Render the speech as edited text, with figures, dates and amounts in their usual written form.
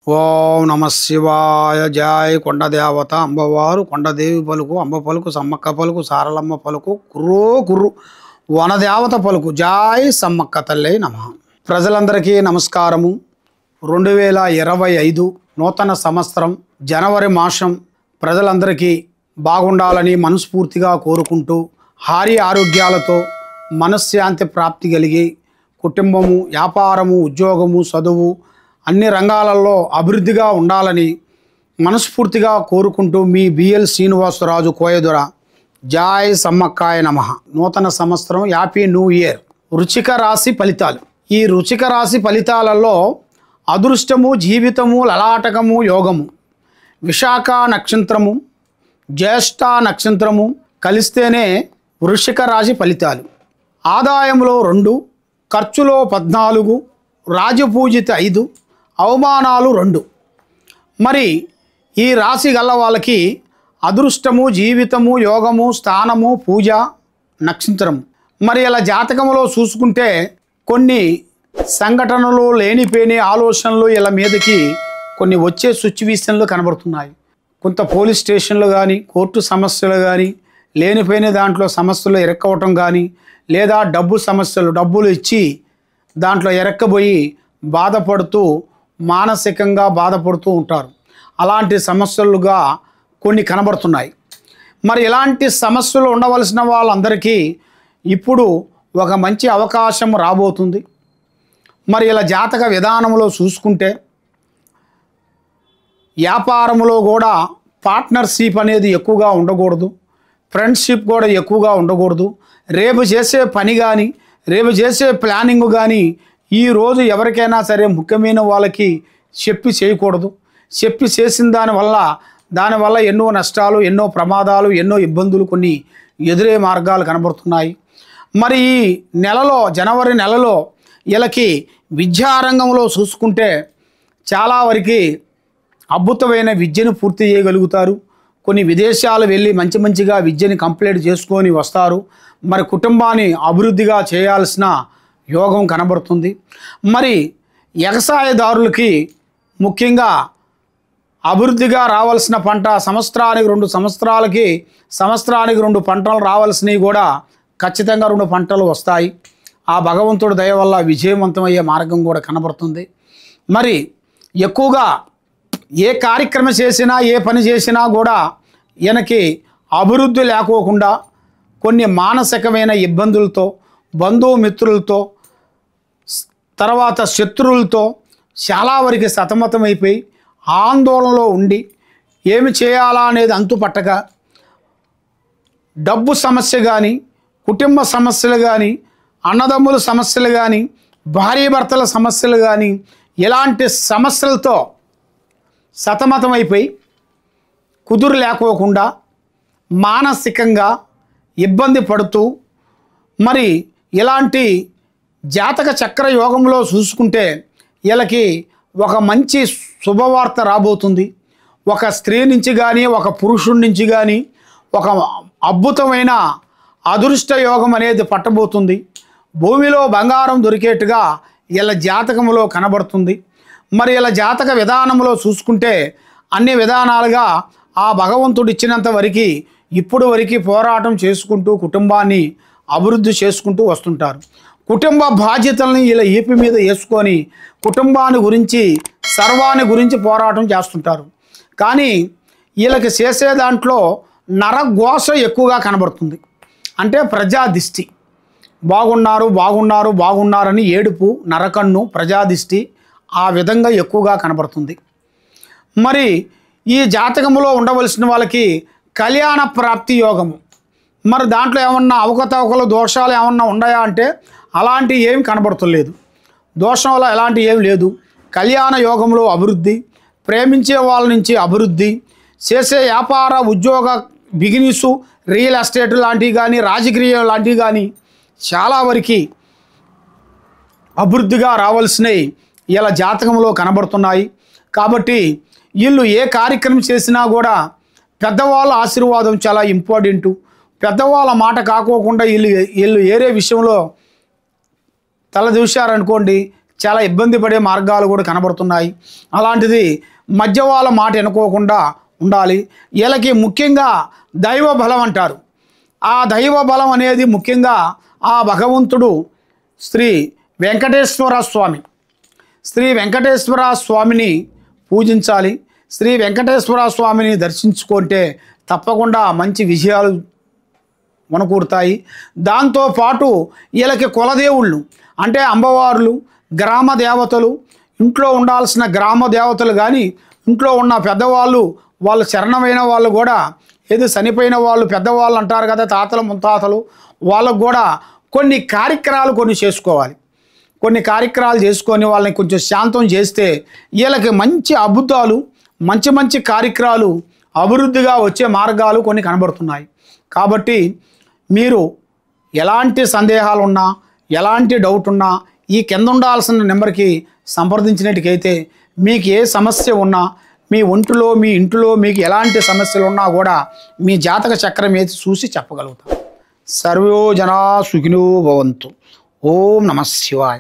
ఓం నమ శివాయ. జయ కొండదేవత అంబవారు కొండదేవి పలుకు అంబ పలుకు సమ్మక్క పలుకు సారలమ్మ పలుకు కుర్రో కుర్రు వనదేవత పలుకు జాయ్ సమ్మక్క తల్లై నమ. ప్రజలందరికీ నమస్కారము. 2025 నూతన సంవత్సరం జనవరి మాసం ప్రజలందరికీ బాగుండాలని మనస్ఫూర్తిగా కోరుకుంటూ హారి ఆరోగ్యాలతో మనశ్శాంతి ప్రాప్తి కలిగి కుటుంబము, వ్యాపారము, ఉద్యోగము, చదువు అన్ని రంగాలలో అభివృద్ధిగా ఉండాలని మనస్ఫూర్తిగా కోరుకుంటూ మీ బిఎల్ శ్రీనివాసరాజు కోయదుర. జాయ్ సమ్మక్కాయ నమః. నూతన సంవత్సరం, హ్యాపీ న్యూ ఇయర్. వృశ్చిక రాశి ఫలితాలు. ఈ వృశ్చిక రాశి ఫలితాలలో అదృష్టము, జీవితము, లలాటకము, యోగము, విశాఖ నక్షత్రము, జ్యేష్ఠ నక్షత్రము కలిస్తేనే వృశ్చిక రాశి ఫలితాలు. ఆదాయంలో 2, ఖర్చులో 14, రాజపూజిత 5, అవమానాలు 2. మరి ఈ రాశి గల వాళ్ళకి అదృష్టము, జీవితము, యోగము, స్థానము, పూజ, నక్షత్రము. మరి ఇలా జాతకంలో చూసుకుంటే కొన్ని సంఘటనలు, లేనిపోయిన ఆలోచనలు ఇలా మీదకి కొన్ని వచ్చే సిచ్యువేషన్లు కనబడుతున్నాయి. కొంత పోలీస్ స్టేషన్లు కానీ, కోర్టు సమస్యలు కానీ, లేనిపోయిన దాంట్లో సమస్యలు ఇరక్కవటం కానీ, లేదా డబ్బు సమస్యలు, డబ్బులు ఇచ్చి దాంట్లో ఇరక్కబోయి బాధపడుతూ మానసికంగా బాధపడుతూ ఉంటారు. అలాంటి సమస్యలుగా కొన్ని కనబడుతున్నాయి. మరి ఇలాంటి సమస్యలు ఉండవలసిన వాళ్ళందరికీ ఇప్పుడు ఒక మంచి అవకాశం రాబోతుంది. మరి ఇలా జాతక విధానంలో చూసుకుంటే వ్యాపారంలో కూడా పార్ట్నర్షిప్ అనేది ఎక్కువగా ఉండకూడదు, ఫ్రెండ్షిప్ కూడా ఎక్కువగా ఉండకూడదు. రేపు చేసే పని కానీ, రేపు చేసే ప్లానింగ్ కానీ ఈరోజు ఎవరికైనా సరే ముఖ్యమైన వాళ్ళకి చెప్పి చేయకూడదు. చెప్పి చేసిన దానివల్ల ఎన్నో నష్టాలు, ఎన్నో ప్రమాదాలు, ఎన్నో ఇబ్బందులు కొన్ని ఎదురే మార్గాలు కనబడుతున్నాయి. మరి ఈ నెలలో, జనవరి నెలలో వీళ్ళకి విద్యారంగంలో చూసుకుంటే చాలా వరకు అద్భుతమైన విద్యను పూర్తి చేయగలుగుతారు. కొన్ని విదేశాలు వెళ్ళి మంచిగా విద్యని కంప్లీట్ చేసుకొని వస్తారు. మరి కుటుంబాన్ని అభివృద్ధిగా చేయాల్సిన యోగం కనబడుతుంది. మరి వ్యవసాయదారులకి ముఖ్యంగా అభివృద్ధిగా రావాల్సిన పంట సంవత్సరానికి 2 పంటలు రావాల్సినవి కూడా ఖచ్చితంగా 2 పంటలు వస్తాయి. ఆ భగవంతుడి దయ వల్ల విజయవంతమయ్యే మార్గం కూడా కనబడుతుంది. మరి ఎక్కువగా ఏ కార్యక్రమం చేసినా, ఏ పని చేసినా కూడా ఈయనకి అభివృద్ధి లేకోకుండా కొన్ని మానసికమైన ఇబ్బందులతో, బంధుమిత్రులతో, తర్వాత శత్రువులతో చాలా వరకు సతమతమైపోయి ఆందోళనలో ఉండి ఏమి చేయాలా అనేది అంతుపట్టక డబ్బు సమస్య కానీ, కుటుంబ సమస్యలు కానీ, అన్నదమ్ముల సమస్యలు కానీ, భార్యాభర్తల సమస్యలు కానీ, ఇలాంటి సమస్యలతో సతమతమైపోయి కుదురు లేకోకుండా మానసికంగా ఇబ్బంది పడుతూ, మరి ఇలాంటి జాతక చక్ర యోగంలో చూసుకుంటే వీళ్ళకి ఒక మంచి శుభవార్త రాబోతుంది. ఒక స్త్రీ నుంచి కానీ, ఒక పురుషుడి నుంచి కానీ ఒక అద్భుతమైన అదృష్ట యోగం అనేది పట్టబోతుంది. భూమిలో బంగారం దొరికేట్టుగా వీళ్ళ జాతకంలో కనబడుతుంది. మరి ఇలా జాతక విధానంలో చూసుకుంటే అన్ని విధానాలుగా ఆ భగవంతుడు ఇచ్చినంత వరకు ఇప్పుడు వరకు పోరాటం చేసుకుంటూ కుటుంబాన్ని అభివృద్ధి చేసుకుంటూ వస్తుంటారు. కుటుంబ బాధ్యతల్ని ఇలా ఏపీ మీద వేసుకొని కుటుంబాన్ని గురించి, సర్వాన్ని గురించి పోరాటం చేస్తుంటారు. కానీ వీళ్ళకి చేసే దాంట్లో నరఘోష ఎక్కువగా కనబడుతుంది. అంటే ప్రజాదిష్టి, బాగున్నారని ఏడుపు, నరకన్ను, ప్రజాదిష్టి ఆ విధంగా ఎక్కువగా కనబడుతుంది. మరి ఈ జాతకంలో ఉండవలసిన వాళ్ళకి కళ్యాణ ప్రాప్తి యోగము. మరి దాంట్లో ఏమన్నా అవకతవకలు, దోషాలు ఏమన్నా ఉన్నాయా అంటే అలాంటివి ఏమి కనబడతలేదు. దోషంలో ఎలాంటి ఏమి లేదు. కళ్యాణ యోగంలో అభివృద్ధి, ప్రేమించే వాళ్ళ నుంచి అభివృద్ధి, చేసే వ్యాపార, ఉద్యోగ, బిజినెస్, రియల్ ఎస్టేట్ లాంటివి కానీ, రాజకీయ లాంటివి కానీ చాలా వరకు అభివృద్ధిగా రావాల్సినవి ఇలా జాతకంలో కనబడుతున్నాయి. కాబట్టి వీళ్ళు ఏ కార్యక్రమం చేసినా కూడా పెద్దవాళ్ళ ఆశీర్వాదం చాలా ఇంపార్టెంటు. పెద్దవాళ్ళ మాట కాకోకుండా వీళ్ళు ఏరే విషయంలో తల దూశారనుకోండి, చాలా ఇబ్బంది పడే మార్గాలు కూడా కనబడుతున్నాయి. అలాంటిది మధ్య వాళ్ళ మాట వినుకోకుండా ఉండాలి. వీళ్ళకి ముఖ్యంగా దైవ బలం అంటారు. ఆ దైవ బలం అనేది ముఖ్యంగా ఆ భగవంతుడు శ్రీ వెంకటేశ్వర స్వామి. శ్రీ వెంకటేశ్వర స్వామిని పూజించాలి. శ్రీ వెంకటేశ్వర స్వామిని దర్శించుకుంటే తప్పకుండా మంచి విజయాలు మనకూరుతాయి. దాంతోపాటు వీళ్ళకి కులదేవుళ్ళు అంటే అమ్మవార్లు, గ్రామ దేవతలు, ఇంట్లో ఉండాల్సిన గ్రామ దేవతలు కానీ, ఇంట్లో ఉన్న పెద్దవాళ్ళు, వాళ్ళు శరణమైన వాళ్ళు కూడా, ఏదో చనిపోయిన వాళ్ళు పెద్దవాళ్ళు అంటారు కదా, తాతలు ముత్తాతలు, వాళ్ళకు కూడా కొన్ని కార్యక్రమాలు చేసుకోవాలి. కొన్ని కార్యక్రమాలు చేసుకొని వాళ్ళని కొంచెం శాంతం చేస్తే వీళ్ళకి మంచి అద్భుతాలు, మంచి మంచి కార్యక్రమాలు, అభివృద్ధిగా వచ్చే మార్గాలు కొన్ని కనబడుతున్నాయి. కాబట్టి మీరు ఎలాంటి సందేహాలు ఉన్నా, ఎలాంటి డౌట్ ఉన్నా ఈ కింద ఉండాల్సిన నెంబర్కి సంప్రదించినట్టుకైతే మీకు ఏ సమస్య ఉన్నా, మీ ఒంటిలో మీ ఇంటిలో మీకు ఎలాంటి సమస్యలు ఉన్నా కూడా మీ జాతక చక్రం వేసి చూసి చెప్పగలుగుతాం. సర్వో జనా సుఖినో భవంతు. ఓం నమః శివాయ.